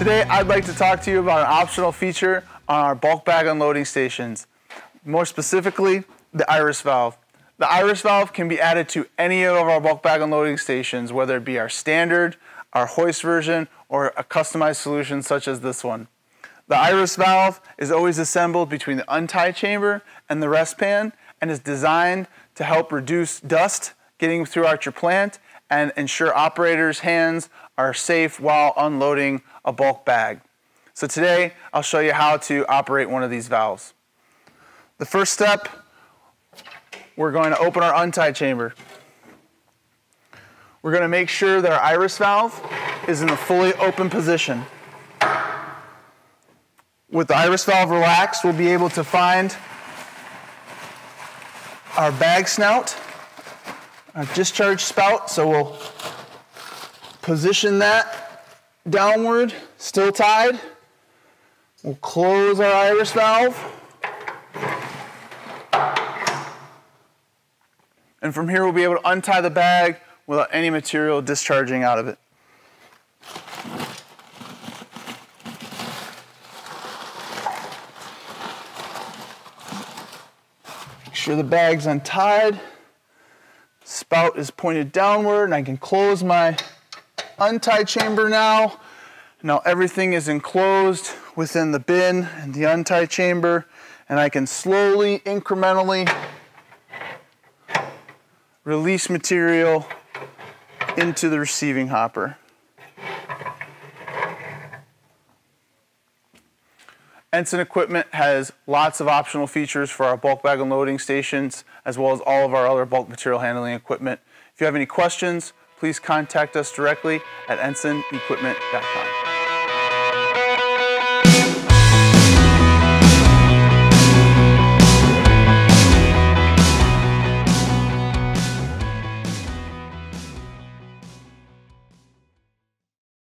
Today, I'd like to talk to you about an optional feature on our bulk bag unloading stations. More specifically, the iris valve. The iris valve can be added to any of our bulk bag unloading stations, whether it be our standard, our hoist version, or a customized solution such as this one. The iris valve is always assembled between the untie chamber and the rest pan and is designed to help reduce dust getting throughout your plant and ensure operators' hands are safe while unloading a bulk bag. So today, I'll show you how to operate one of these valves. The first step, we're going to open our untie chamber. We're going to make sure that our iris valve is in the fully open position. With the iris valve relaxed, we'll be able to find our bag snout, our discharge spout, so we'll position that downward, still tied. We'll close our iris valve. And from here, we'll be able to untie the bag without any material discharging out of it. Make sure the bag's untied. Spout is pointed downward, and I can close my untie chamber now. Now everything is enclosed within the bin and the untie chamber, and I can slowly, incrementally release material into the receiving hopper. Ensign Equipment has lots of optional features for our bulk bag unloading stations, as well as all of our other bulk material handling equipment. If you have any questions, please contact us directly at ensignequipment.com.